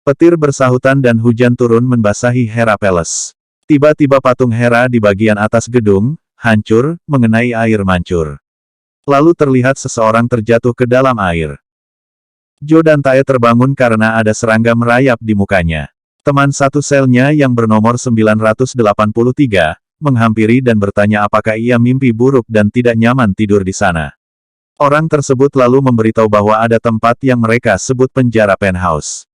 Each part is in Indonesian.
Petir bersahutan dan hujan turun membasahi Hera Palace. Tiba-tiba patung Hera di bagian atas gedung, hancur, mengenai air mancur. Lalu terlihat seseorang terjatuh ke dalam air. Jo dan Tae terbangun karena ada serangga merayap di mukanya. Teman satu selnya yang bernomor 983, menghampiri dan bertanya apakah ia mimpi buruk dan tidak nyaman tidur di sana. Orang tersebut lalu memberitahu bahwa ada tempat yang mereka sebut penjara penthouse.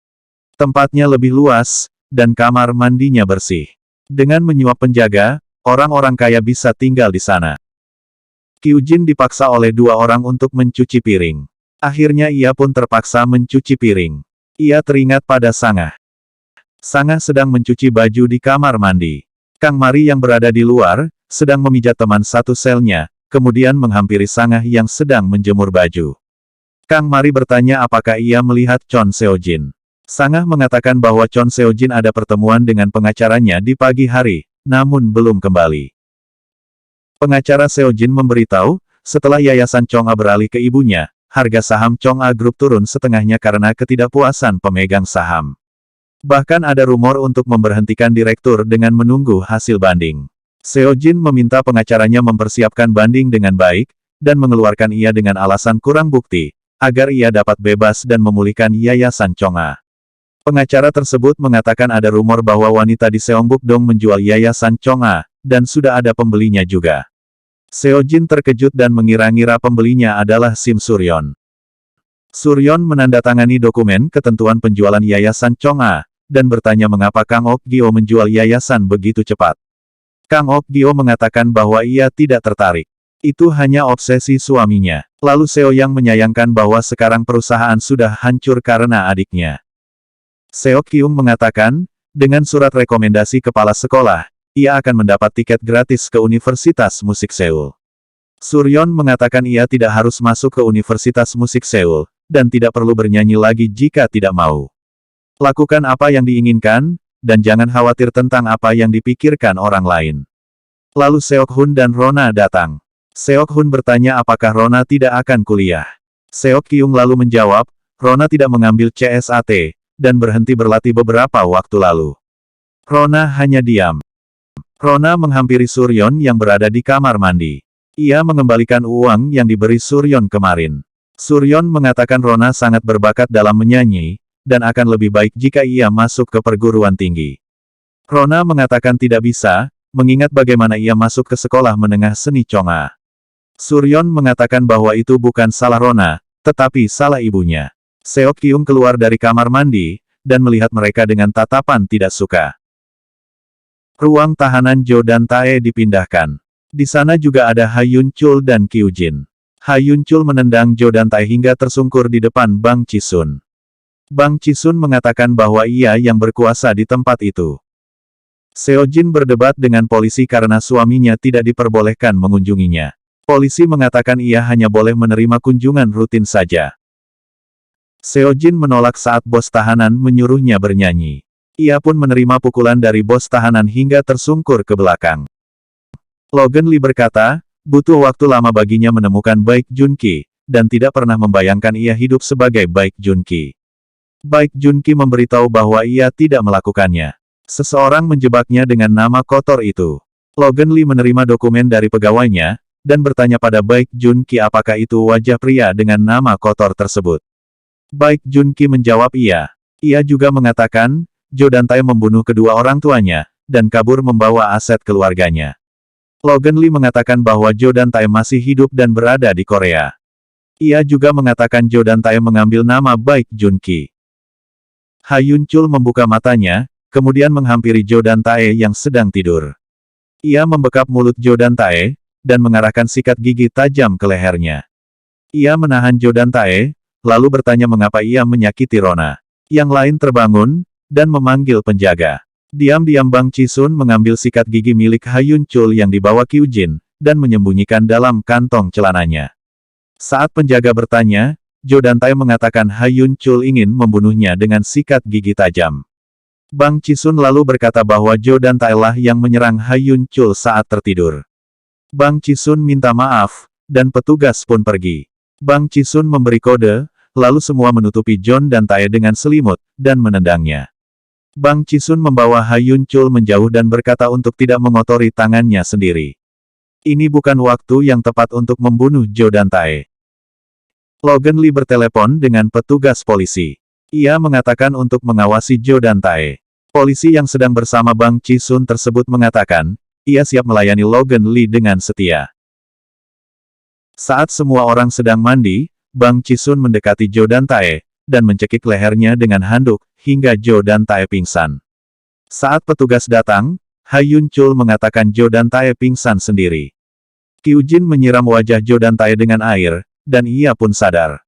Tempatnya lebih luas, dan kamar mandinya bersih. Dengan menyuap penjaga, orang-orang kaya bisa tinggal di sana. Kyujin dipaksa oleh dua orang untuk mencuci piring. Akhirnya ia pun terpaksa mencuci piring. Ia teringat pada Sangah. Sangah sedang mencuci baju di kamar mandi. Kang Mari yang berada di luar, sedang memijat teman satu selnya, kemudian menghampiri Sangah yang sedang menjemur baju. Kang Mari bertanya apakah ia melihat Chon Seojin. Sangah mengatakan bahwa Chon Seojin ada pertemuan dengan pengacaranya di pagi hari, namun belum kembali. Pengacara Seojin memberitahu, setelah Yayasan Chong A beralih ke ibunya, harga saham Chong A Group turun setengahnya karena ketidakpuasan pemegang saham. Bahkan ada rumor untuk memberhentikan direktur dengan menunggu hasil banding. Seojin meminta pengacaranya mempersiapkan banding dengan baik, dan mengeluarkan ia dengan alasan kurang bukti, agar ia dapat bebas dan memulihkan Yayasan Chong A. Pengacara tersebut mengatakan ada rumor bahwa wanita di Seongbuk-dong menjual Yayasan Chong A, dan sudah ada pembelinya juga. Seojin terkejut dan mengira-ngira pembelinya adalah Sim Suryon. Suryon menandatangani dokumen ketentuan penjualan Yayasan Chong A, dan bertanya mengapa Kang Ok Gyo menjual yayasan begitu cepat. Kang Ok Gyo mengatakan bahwa ia tidak tertarik. Itu hanya obsesi suaminya. Lalu Seo yang menyayangkan bahwa sekarang perusahaan sudah hancur karena adiknya. Seo Kyung mengatakan, dengan surat rekomendasi kepala sekolah, ia akan mendapat tiket gratis ke Universitas Musik Seoul. Suryon mengatakan ia tidak harus masuk ke Universitas Musik Seoul, dan tidak perlu bernyanyi lagi jika tidak mau. Lakukan apa yang diinginkan, dan jangan khawatir tentang apa yang dipikirkan orang lain. Lalu Seok Hun dan Rona datang. Seok Hun bertanya apakah Rona tidak akan kuliah. Seok Kyung lalu menjawab, Rona tidak mengambil CSAT, dan berhenti berlatih beberapa waktu lalu. Rona hanya diam. Rona menghampiri Suryon yang berada di kamar mandi. Ia mengembalikan uang yang diberi Suryon kemarin. Suryon mengatakan Rona sangat berbakat dalam menyanyi, dan akan lebih baik jika ia masuk ke perguruan tinggi. Rona mengatakan tidak bisa, mengingat bagaimana ia masuk ke sekolah menengah seni Chong A. Suryon mengatakan bahwa itu bukan salah Rona, tetapi salah ibunya. Seok Kyung keluar dari kamar mandi, dan melihat mereka dengan tatapan tidak suka. Ruang tahanan Jo dan Tae dipindahkan. Di sana juga ada Ha Yun Chul dan Kyujin. Ha Yun Chul menendang Jo dan Tae hingga tersungkur di depan Bang Chisun. Bang Chisun mengatakan bahwa ia yang berkuasa di tempat itu. Seojin berdebat dengan polisi karena suaminya tidak diperbolehkan mengunjunginya. Polisi mengatakan ia hanya boleh menerima kunjungan rutin saja. Seojin menolak saat bos tahanan menyuruhnya bernyanyi. Ia pun menerima pukulan dari bos tahanan hingga tersungkur ke belakang. Logan Lee berkata, butuh waktu lama baginya menemukan Baek Junki, dan tidak pernah membayangkan ia hidup sebagai Baek Junki. Baek Junki memberitahu bahwa ia tidak melakukannya. Seseorang menjebaknya dengan nama kotor itu. Logan Lee menerima dokumen dari pegawainya, dan bertanya pada Baek Junki apakah itu wajah pria dengan nama kotor tersebut. Baek Junki menjawab iya. Ia juga mengatakan, Jo dan Tae membunuh kedua orang tuanya, dan kabur membawa aset keluarganya. Logan Lee mengatakan bahwa Jo dan Tae masih hidup dan berada di Korea. Ia juga mengatakan Jo dan Tae mengambil nama Baek Junki. Ha Yun Chul membuka matanya, kemudian menghampiri Jo dan Tae yang sedang tidur. Ia membekap mulut Jo dan Tae, dan mengarahkan sikat gigi tajam ke lehernya. Ia menahan Jo dan Tae, lalu bertanya mengapa ia menyakiti Rona. Yang lain terbangun, dan memanggil penjaga. Diam-diam Bang Chisun mengambil sikat gigi milik Ha Yun Chul yang dibawa Kyujin, dan menyembunyikan dalam kantong celananya. Saat penjaga bertanya, Jo dan Tae mengatakan Ha Yun Chul ingin membunuhnya dengan sikat gigi tajam. Bang Chisun lalu berkata bahwa Jo dan Tae lah yang menyerang Ha Yun Chul saat tertidur. Bang Chisun minta maaf, dan petugas pun pergi. Bang Chisun memberi kode, lalu semua menutupi John dan Tae dengan selimut, dan menendangnya. Bang Chisun membawa Ha Yun Chul menjauh dan berkata untuk tidak mengotori tangannya sendiri. Ini bukan waktu yang tepat untuk membunuh Zhou dan Tae. Logan Lee bertelepon dengan petugas polisi. Ia mengatakan untuk mengawasi Zhou dan Tae. Polisi yang sedang bersama Bang Chisun tersebut mengatakan, ia siap melayani Logan Lee dengan setia. Saat semua orang sedang mandi, Bang Chisun mendekati Zhou dan Tae, dan mencekik lehernya dengan handuk, hingga Zhou dan Tae pingsan. Saat petugas datang, Ha Yun Chul mengatakan Zhou dan Tae pingsan sendiri. Kyujin menyiram wajah Zhou dan Tae dengan air, dan ia pun sadar.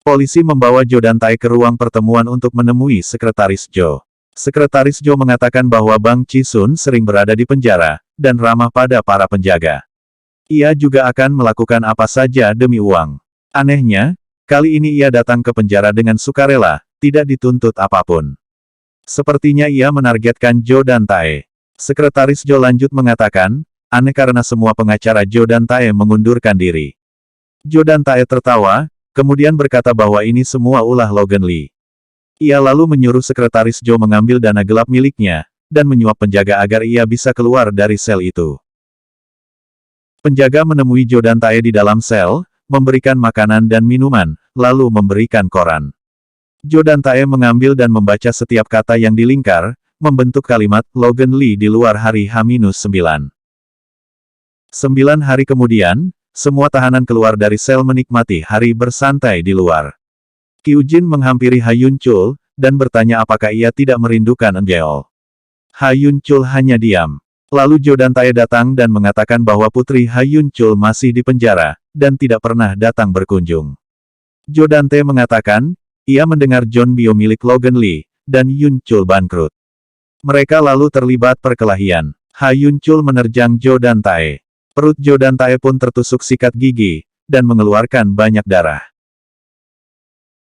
Polisi membawa Zhou dan Tae ke ruang pertemuan untuk menemui Sekretaris Zhou. Sekretaris Zhou mengatakan bahwa Bang Chisun sering berada di penjara, dan ramah pada para penjaga. Ia juga akan melakukan apa saja demi uang. Anehnya, kali ini ia datang ke penjara dengan sukarela, tidak dituntut apapun. Sepertinya ia menargetkan Zhou dan Tae. Sekretaris Zhou lanjut mengatakan, aneh karena semua pengacara Zhou dan Tae mengundurkan diri. Zhou dan Tae tertawa, kemudian berkata bahwa ini semua ulah Logan Lee. Ia lalu menyuruh Sekretaris Zhou mengambil dana gelap miliknya, dan menyuap penjaga agar ia bisa keluar dari sel itu. Penjaga menemui Zhou dan Tae di dalam sel, memberikan makanan dan minuman, lalu memberikan koran. Zhou dan Tae mengambil dan membaca setiap kata yang dilingkar, membentuk kalimat Logan Lee di luar hari H-9. 9 hari kemudian, semua tahanan keluar dari sel menikmati hari bersantai di luar. Kyujin menghampiri Ha Yun Chul, dan bertanya apakah ia tidak merindukan Enjeol. Ha Yun Chul hanya diam. Lalu Zhou dan Tae datang dan mengatakan bahwa putri Ha Yun Chul masih di penjara, dan tidak pernah datang berkunjung. Zhou dan Tae mengatakan, ia mendengar John Bio milik Logan Lee, dan Yun Chul bangkrut. Mereka lalu terlibat perkelahian. Ha Yun Chul menerjang Zhou dan Tae. Perut Zhou dan Tae pun tertusuk sikat gigi, dan mengeluarkan banyak darah.